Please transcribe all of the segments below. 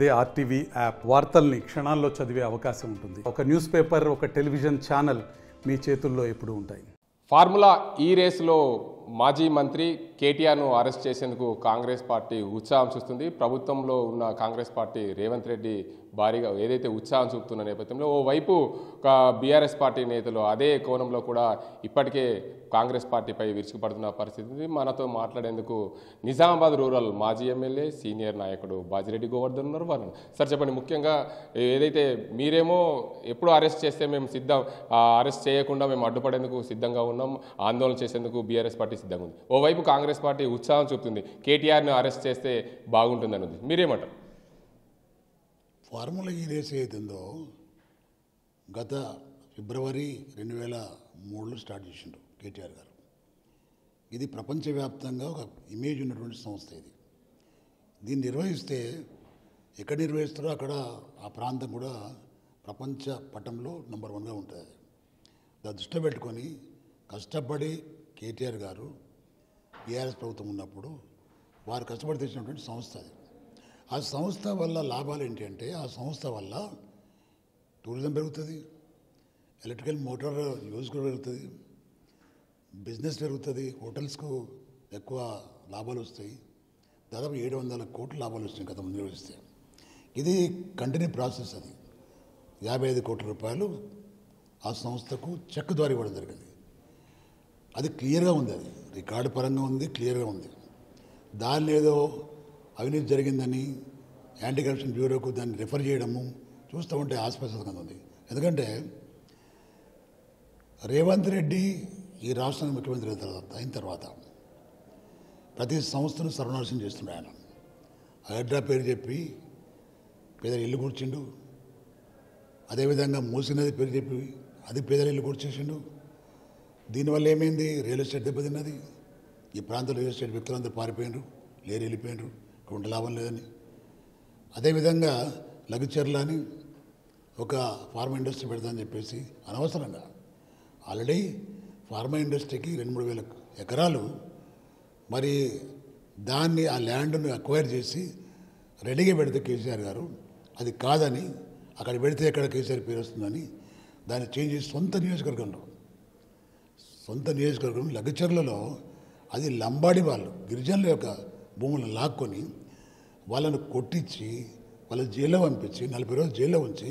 అదే RTV app వార్తల్ని క్షణాల్లో చదివే అవకాశం ఉంటుంది. ఒక న్యూస్ పేపర్, ఒక టెలివిజన్ ఛానల్ మీ చేతుల్లో ఎప్పుడూ ఉంటాయి. ఫార్ములా ఈ రేసులో మాజీ మంత్రి కేటీఆర్ను అరెస్ట్ చేసేందుకు కాంగ్రెస్ పార్టీ ఉత్సాహం చూస్తుంది. ప్రభుత్వంలో ఉన్న కాంగ్రెస్ పార్టీ రేవంత్ రెడ్డి భారీగా ఏదైతే ఉత్సాహం చూపుతున్న నేపథ్యంలో ఓవైపు బీఆర్ఎస్ పార్టీ నేతలు అదే కోణంలో కూడా ఇప్పటికే కాంగ్రెస్ పార్టీపై విరుచుకుపడుతున్న పరిస్థితి. మనతో మాట్లాడేందుకు నిజామాబాద్ రూరల్ మాజీ ఎమ్మెల్యే సీనియర్ నాయకుడు బాజిరెడ్డి గోవర్ధన్ ఉన్నారు. వారు సార్ చెప్పండి, ముఖ్యంగా ఏదైతే మీరేమో ఎప్పుడు అరెస్ట్ చేస్తే మేము సిద్ధం, అరెస్ట్ చేయకుండా మేము అడ్డుపడేందుకు సిద్ధంగా ఉన్నాం, ఆందోళన చేసేందుకు బీఆర్ఎస్ పార్టీ సిద్ధంగా ఉంది. ఓవైపు కాంగ్రెస్ పార్టీ ఉత్సాహం చూపుతుంది, కేటీఆర్ను అరెస్ట్ చేస్తే బాగుంటుందని ఉంది. మీరేమంటారు? ఫార్ములా ఈ రేస్ ఏదైతుందో గత ఫిబ్రవరి 2003లో స్టార్ట్ చేసిండు కేటీఆర్ గారు. ఇది ప్రపంచవ్యాప్తంగా ఒక ఇమేజ్ ఉన్నటువంటి సంస్థ. దీన్ని నిర్వహిస్తే ఎక్కడ నిర్వహిస్తారో అక్కడ ఆ ప్రాంతం కూడా ప్రపంచ పటంలో నెంబర్ 1గా ఉంటుంది. దాన్ని దృష్టి పెట్టుకొని కష్టపడి కేటీఆర్ గారు బీఆర్ఎస్ ప్రభుత్వం ఉన్నప్పుడు వారు కష్టపడి తెచ్చినటువంటి సంస్థ అది. ఆ సంస్థ వల్ల లాభాలు ఏంటి అంటే, ఆ సంస్థ వల్ల టూరిజం పెరుగుతుంది, ఎలక్ట్రికల్ మోటార్ యూజ్ కూడా పెరుగుతుంది, బిజినెస్ పెరుగుతుంది, హోటల్స్కు ఎక్కువ లాభాలు వస్తాయి. దాదాపు 700 కోట్ల లాభాలు వస్తాయి గత ముందు నిర్వహిస్తే. ఇది కంటిన్యూ ప్రాసెస్. అది 55 కోట్ల రూపాయలు ఆ సంస్థకు చెక్ ద్వారా ఇవ్వడం జరిగింది. అది క్లియర్గా ఉంది, అది రికార్డు పరంగా ఉంది, క్లియర్గా ఉంది. దాన్ని ఏదో అవినీతి జరిగిందని యాంటీ కరప్షన్ బ్యూరోకు దాన్ని రిఫర్ చేయడము చూస్తూ ఉంటే ఆస్పదంగా ఉంది. ఎందుకంటే రేవంత్ రెడ్డి ఈ రాష్ట్రానికి ముఖ్యమంత్రి అయిన తర్వాత ప్రతి సంస్థను సర్వనాశనం చేస్తున్నాడు. ఆయన హైడ్రా పేరు చెప్పి పేదల ఇల్లు కూర్చిండు, అదేవిధంగా మూసినది పేరు చెప్పి అది పేదల ఇల్లు కూర్చేసిండు. దీనివల్ల ఏమైంది? రియల్ ఎస్టేట్ దెబ్బతిన్నది. ఈ ప్రాంతంలో రియల్ ఎస్టేట్ వ్యక్తులందరూ పారిపోయినారు, లేరు వెళ్ళిపోయినారు, ఉంటే లాభం లేదని. అదేవిధంగా లఘుచర్ల అని ఒక ఫార్మా ఇండస్ట్రీ పెడతామని చెప్పేసి అనవసరంగా ఆల్రెడీ ఫార్మా ఇండస్ట్రీకి 2-3 వేల ఎకరాలు, మరి దాన్ని ఆ ల్యాండ్ను అక్వైర్ చేసి రెడీగా పెడితే కేసీఆర్ గారు అది కాదని, అక్కడ పెడితే ఎక్కడ కేసీఆర్ పేరు వస్తుందని దాన్ని చేంజ్ చేసి సొంత నియోజకవర్గంలో లఘుచర్లలో అది లంబాడి వాళ్ళు గిరిజనుల యొక్క భూములను లాక్కొని వాళ్ళను కొట్టించి వాళ్ళ జైల్లో పంపించి 40 రోజులు జైల్లో ఉంచి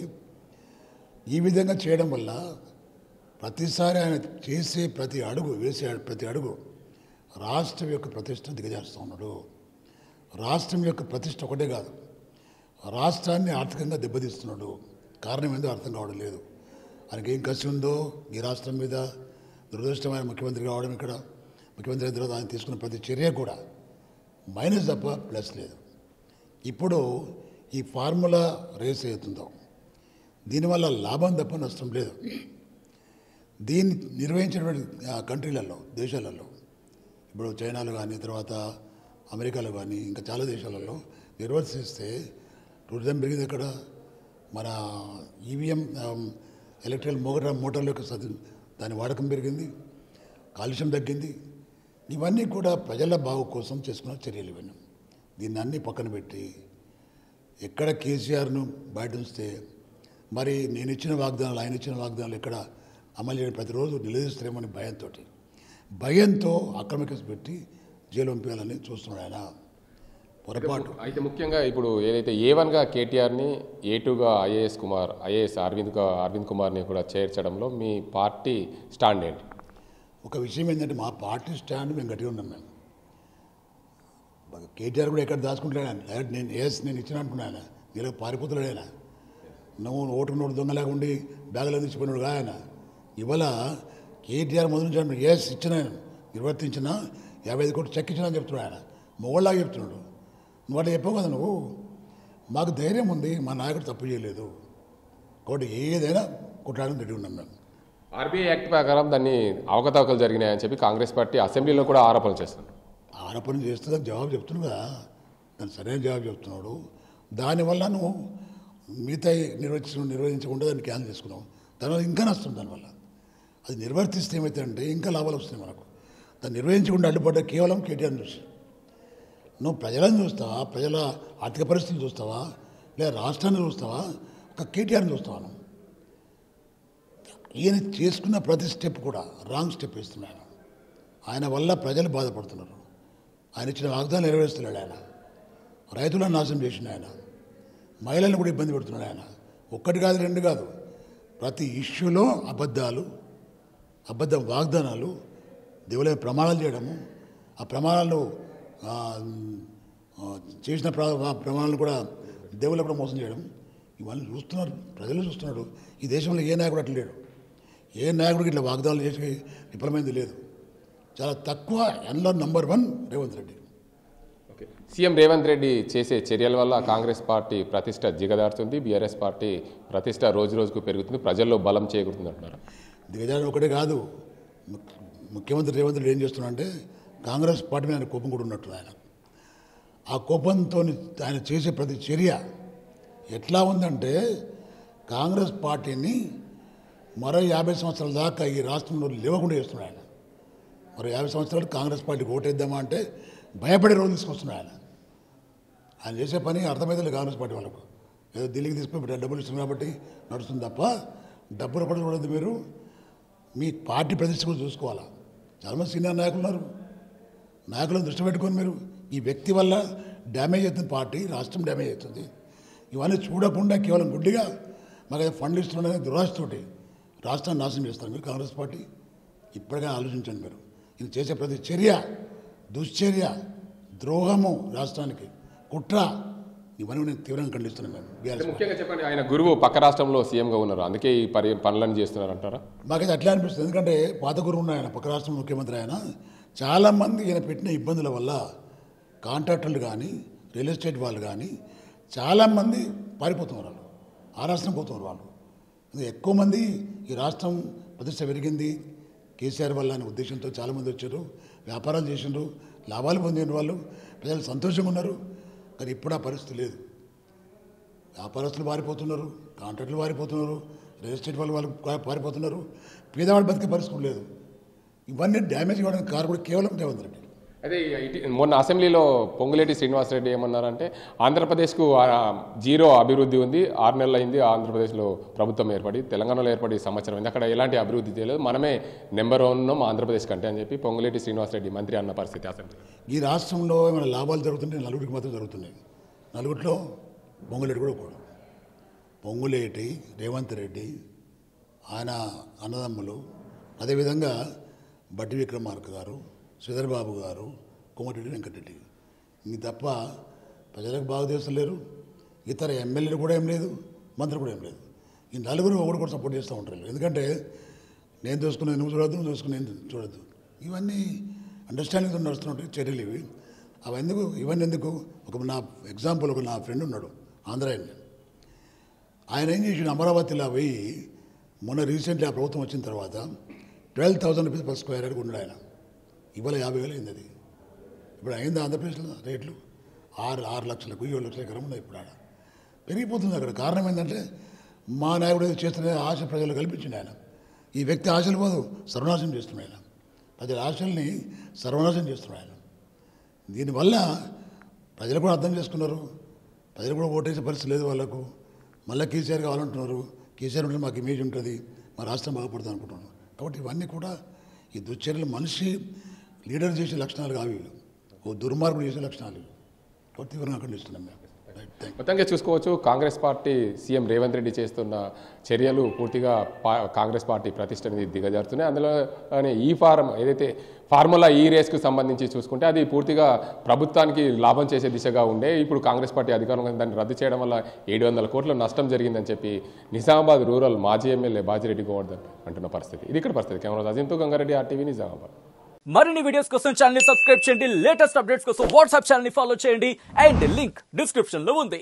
ఈ విధంగా చేయడం వల్ల ప్రతిసారి ఆయన చేసే ప్రతి అడుగు రాష్ట్రం యొక్క ప్రతిష్ట దిగజారుస్తూ ఉన్నాడు. రాష్ట్రం యొక్క ప్రతిష్ట ఒకటే కాదు, రాష్ట్రాన్ని ఆర్థికంగా దెబ్బతీస్తున్నాడు. కారణం ఏందో అర్థం కావడం లేదు. ఆయనకి ఏం కసి ఉందో ఈ రాష్ట్రం మీద. దురదృష్టమైన ముఖ్యమంత్రి కావడం, ఇక్కడ ముఖ్యమంత్రి అయిన తర్వాత ఆయన తీసుకున్న ప్రతి చర్య కూడా మైనస్ తప్ప ప్లస్ లేదు. ఇప్పుడు ఈ ఫార్ములా రేస్ అవుతుందో దీనివల్ల లాభం తప్ప నష్టం లేదు. దీన్ని నిర్వహించినటువంటి కంట్రీలలో, దేశాలలో, ఇప్పుడు చైనాలో కానీ, తర్వాత అమెరికాలో కానీ, ఇంకా చాలా దేశాలలో నిర్వర్తిస్తే టూరిజం పెరిగింది. అక్కడ మన ఈవీఎం ఎలక్ట్రికల్ మోటార్ల యొక్క దాని వాడకం పెరిగింది, కాలుష్యం తగ్గింది. ఇవన్నీ కూడా ప్రజల బాగు కోసం చేసుకున్న చర్యలు. ఇవన్నీ దీన్ని అన్నీ పక్కన పెట్టి ఎక్కడ కేసీఆర్ను బయట ఉంచితే మరి నేను ఇచ్చిన వాగ్దానాలు, ఆయన ఇచ్చిన వాగ్దానాలు ఎక్కడ అమలు చేయడం ప్రతిరోజు నిలదీస్తారేమని భయంతో అక్రమిక పెట్టి జైలు పంపించాలని చూస్తున్నాడు ఆయన. పొరపాటు. అయితే ముఖ్యంగా ఇప్పుడు ఏదైతే A1గా కేటీఆర్ని, A2గా ఐఏఎస్ అరవింద్ కుమార్ని కూడా చేర్చడంలో మీ పార్టీ స్టాండ్ ఏంటి? ఒక విషయం ఏంటంటే మా పార్టీ స్టాండ్ మేము గట్టిగా ఉన్నాం. మేము కేటీఆర్ కూడా ఎక్కడ దాచుకుంటాడు. డైరెక్ట్ నేను ఇచ్చిన అనుకున్నాను. నీలో పారిపోతున్నాడు ఆయన. నువ్వు ఓటు దొంగలాగా ఉండి బ్యాగులో తీసిపోయినాడు ఆయన. ఇవాళ కేటీఆర్ మొదలు నుంచి ఇచ్చిన నిర్వర్తించిన 55 కోట్లు చెక్ ఇచ్చిన అని చెప్తున్నాడు ఆయన. మొగోళ్ళలాగా చెప్తున్నాడు. నువ్వు అట్లా చెప్పావు కదా. నువ్వు మాకు ధైర్యం ఉంది, మా నాయకుడు తప్పు చేయలేదు కాబట్టి ఏదైనా కొట్లాడని రెడీ ఉన్నాం మేము. ఆర్బీఐ యాక్ట్ ప్రకారం దాన్ని అవకతవకలు జరిగినాయని చెప్పి కాంగ్రెస్ పార్టీ అసెంబ్లీలో కూడా ఆరోపణలు చేస్తున్నారు. ఆరోపణలు చేస్తే దానికి జవాబు చెప్తున్నావు కదా, దానికి సరైన జవాబు చెప్తున్నాడు. దానివల్ల నువ్వు మిగతా నిర్వహించకుండా దాన్ని క్యాన్సిల్ చేసుకున్నావు. దానివల్ల ఇంకా నష్టం. దానివల్ల అది నిర్వర్తిస్తే ఏమైతే అంటే ఇంకా లాభాలు వస్తున్నాయి మనకు. దాన్ని నిర్వహించకుండా అడ్డుపడ్డ కేవలం కేటీఆర్ చూసి. నువ్వు ప్రజలను చూస్తావా, ప్రజల ఆర్థిక పరిస్థితులు చూస్తావా, లేదా రాష్ట్రాన్ని చూస్తావా, ఒక కేటీఆర్ని చూస్తావా? ఈయన చేసుకున్న ప్రతి స్టెప్ కూడా రాంగ్ స్టెప్ వేస్తున్నాడు. ఆయన వల్ల ప్రజలు బాధపడుతున్నారు. ఆయన ఇచ్చిన వాగ్దానం నెరవేరుస్తున్నాడు. ఆయన రైతులను నాశనం చేసిన ఆయన, మహిళలను కూడా ఇబ్బంది పెడుతున్నాడు. ఆయన ఒక్కటి కాదు, రెండు కాదు, ప్రతి ఇష్యూలో అబద్ధ వాగ్దానాలు, దేవుల ప్రమాణాలు చేయడము, ఆ ప్రమాణాలు చేసిన ప్రమాణాలు కూడా దేవుళ్ళు కూడా మోసం చేయడం, ఇవన్నీ చూస్తున్నారు, ప్రజలు చూస్తున్నాడు. ఈ దేశంలో ఏ నాయకుడు అట్లా లేడు. ఏ నాయకుడికి ఇట్లా వాగ్దానాలు చేసి విఫలమైంది లేదు. చాలా తక్కువ. ఎన్లో నంబర్ 1 రేవంత్ రెడ్డి. సీఎం రేవంత్ రెడ్డి చేసే చర్యల వల్ల కాంగ్రెస్ పార్టీ ప్రతిష్ట దిగదారుతుంది, బీఆర్ఎస్ పార్టీ ప్రతిష్ట రోజు రోజుకు పెరుగుతుంది, ప్రజల్లో బలం చేకూరుతుంది అంటున్నారు. దిగజారడం ఒకటే కాదు, ముఖ్యమంత్రి రేవంత్ రెడ్డి ఏం చేస్తున్నాడంటే కాంగ్రెస్ పార్టీ మీద ఆయన కోపం కూడా ఉన్నట్టు. ఆయన ఆ కోపంతో ఆయన చేసే ప్రతి చర్య ఎట్లా ఉందంటే కాంగ్రెస్ పార్టీని మరో 50 సంవత్సరాల దాకా ఈ రాష్ట్రంలో లేవకుండా చేస్తున్నాడు. ఆయన మరో 50 సంవత్సరాలు కాంగ్రెస్ పార్టీకి ఓటేద్దామా అంటే భయపడే రోజు తీసుకొస్తున్నాడు. ఆయన చేసే పని అర్థమైతే కాంగ్రెస్ పార్టీ వాళ్ళకు ఏదో ఢిల్లీకి తీసుకుని డబ్బులు ఇస్తుంది కాబట్టి నడుస్తుంది తప్ప డబ్బులు కూడా చూడద్దు. మీరు మీ పార్టీ ప్రతిష్ట కూడా చూసుకోవాలా. చాలామంది సీనియర్ నాయకులు ఉన్నారు. నాయకులను దృష్టి పెట్టుకొని మీరు ఈ వ్యక్తి వల్ల డ్యామేజ్ అవుతుంది, పార్టీ రాష్ట్రం డ్యామేజ్ అవుతుంది. ఇవన్నీ చూడకుండా కేవలం గుడ్డిగా మాకు ఫండ్లు ఇస్తున్నాడనే దురాశతోటి రాష్ట్రాన్ని నాశనం చేస్తారు మీరు కాంగ్రెస్ పార్టీ. ఇప్పటికైనా ఆలోచించండి. మీరు ఇది చేసే ప్రతి చర్య దుశ్చర్య, ద్రోహము, రాష్ట్రానికి కుట్ర, ఇవన్నీ నేను తీవ్రంగా ఖండిస్తున్నాను. మేము ముఖ్యంగా చెప్పండి, ఆయన గురువు పక్క రాష్ట్రంలో సీఎంగా ఉన్నారు, అందుకే ఈ పనులను చేస్తున్నారు అంటారా? మాకైతే అట్లా అనిపిస్తుంది. ఎందుకంటే పాత గురువు ఉన్న ఆయన, పక్క రాష్ట్రం ముఖ్యమంత్రి ఆయన, చాలామంది ఈయన పెట్టిన ఇబ్బందుల వల్ల కాంట్రాక్టర్లు కానీ రియల్ ఎస్టేట్ వాళ్ళు కానీ చాలామంది పారిపోతున్నారు. వాళ్ళు ఆ రాష్ట్రం పోతున్నారు. వాళ్ళు ఎక్కువ మంది ఈ రాష్ట్రం ప్రతిష్ట పెరిగింది కేసీఆర్ వల్ల అనే ఉద్దేశంతో చాలామంది వచ్చారు, వ్యాపారాలు చేసిండ్రు, లాభాలు పొందిన వాళ్ళు, ప్రజలు సంతోషంగా ఉన్నారు. కానీ ఇప్పుడు ఆ పరిస్థితి లేదు. వ్యాపారస్తులు పారిపోతున్నారు, కాంట్రాక్టులు పారిపోతున్నారు, రియల్ ఎస్టేట్ వాళ్ళు పారిపోతున్నారు, పేదవాడు బతికే పరిస్థితి లేదు. ఇవన్నీ డ్యామేజ్ ఇవ్వడానికి కారు కూడా కేవలం రేవంత్ రెడ్డి. అదే మొన్న అసెంబ్లీలో పొంగులేటి శ్రీనివాసరెడ్డి ఏమన్నారంటే ఆంధ్రప్రదేశ్కు 0 అభివృద్ధి ఉంది, 6 నెలలు అయింది ఆంధ్రప్రదేశ్లో ప్రభుత్వం ఏర్పడి, తెలంగాణలో ఏర్పడి సంవత్సరం అయింది, అక్కడ ఎలాంటి అభివృద్ధి చేయలేదు, మనమే నెంబర్ 1 ఉన్నాం ఆంధ్రప్రదేశ్ కంటే అని చెప్పి పొంగులేటి శ్రీనివాసరెడ్డి మంత్రి అన్న పరిస్థితి అసెంబ్లీ. ఈ రాష్ట్రంలో ఏమైనా లాభాలు జరుగుతుంటే నలుగురికి మాత్రం జరుగుతున్నాయి. నలుగురిలో పొంగులేటి కూడా ఒకడు. పొంగులేటి, రేవంత్ రెడ్డి, ఆయన అన్నదమ్ములు, అదేవిధంగా బట్టి విక్రమార్క గారు, శ్రీధర్ బాబు గారు, కోమటిరెడ్డి వెంకటరెడ్డి, ఇది తప్ప ప్రజలకు బాగా చేస్తలేరు. ఇతర ఎమ్మెల్యేలు కూడా ఏం లేదు, మంత్రులు కూడా ఏం లేదు. ఈ నలుగురు ఒకటి కూడా సపోర్ట్ చేస్తూ ఉంటారు. ఎందుకంటే నేను చూసుకునేది నువ్వు చూడద్దు, నువ్వు చూసుకునేది నేను చూడద్దు, ఇవన్నీ అండర్స్టాండింగ్తో నడుస్తున్నట్టు చర్యలు ఇవి. ఇవన్నీ ఎందుకు? నా ఎగ్జాంపుల్, నా ఫ్రెండ్ ఉన్నాడు ఆంధ్ర. ఆయన ఏం చేసి అమరావతిలో పోయి మొన్న రీసెంట్లీ ఆ ప్రభుత్వం వచ్చిన తర్వాత 12,000 రూపీస్ per square యార్డ్ ఉన్నాడు ఆయన. ఇవాళ 50,000 అయింది. అది ఇప్పుడు అయింది ఆంధ్రప్రదేశ్లో రేట్లు 6 లక్షలకు 7 లక్షల ఎకరం ఉన్నాయి. ఇప్పుడు ఆడ పెరిగిపోతుంది. అక్కడ కారణం ఏంటంటే మా నాయకుడు ఏదో చేస్తున్న ఆశ ప్రజలు కల్పించింది ఆయన. ఈ వ్యక్తి ఆశలు పోదు, సర్వనాశనం చేస్తున్నాడు ఆయన. ప్రజల ఆశల్ని సర్వనాశనం చేస్తున్నాడు ఆయన. దీనివల్ల ప్రజలు కూడా అర్థం చేసుకున్నారు. ప్రజలు కూడా ఓటేసే పరిస్థితి లేదు వాళ్ళకు. మళ్ళీ కేసీఆర్ కావాలంటున్నారు. కేసీఆర్ ఉంటే మాకు ఇమేజ్ ఉంటుంది, మా రాష్ట్రం బాగుపడుతుంది అనుకుంటున్నాను. కాబట్టి ఇవన్నీ కూడా ఈ దుశ్చర్యలు మనిషి లీడర్ చేసే లక్షణాలు కావి, ఓ దుర్మార్గుడు చేసే లక్షణాలు. కాబట్టి తీవ్రంగా ఖండిస్తున్నాం మేము. మొత్తంగా చూసుకోవచ్చు, కాంగ్రెస్ పార్టీ సీఎం రేవంత్ రెడ్డి చేస్తున్న చర్యలు పూర్తిగా కాంగ్రెస్ పార్టీ ప్రతిష్ట అనేది దిగజారుతున్నాయి. అందులో ఈ ఏదైతే ఫార్ములా ఈ రేస్కు సంబంధించి చూసుకుంటే అది పూర్తిగా ప్రభుత్వానికి లాభం చేసే దిశగా ఉండే. ఇప్పుడు కాంగ్రెస్ పార్టీ అధికారంలో దాన్ని రద్దు చేయడం వల్ల 700 కోట్ల నష్టం జరిగిందని చెప్పి నిజామాబాద్ రూరల్ మాజీ ఎమ్మెల్యే బాజిరెడ్డి గోవర్ధన్ అంటున్న పరిస్థితి. ఇది ఇక్కడ పరిస్థితి. కెమెరా అజింతో గంగారెడ్డి, RTV, నిజామాబాద్. మరిన్ని వీడియోస్ కోసం ఛానల్ ని సబ్స్క్రైబ్ చేయండి, లేటెస్ట్ అప్డేట్స్ కోసం వాట్సాప్ ఛానల్ ని ఫాలో చేయండి, అండ్ లింక్ డిస్క్రిప్షన్ లో ఉంది.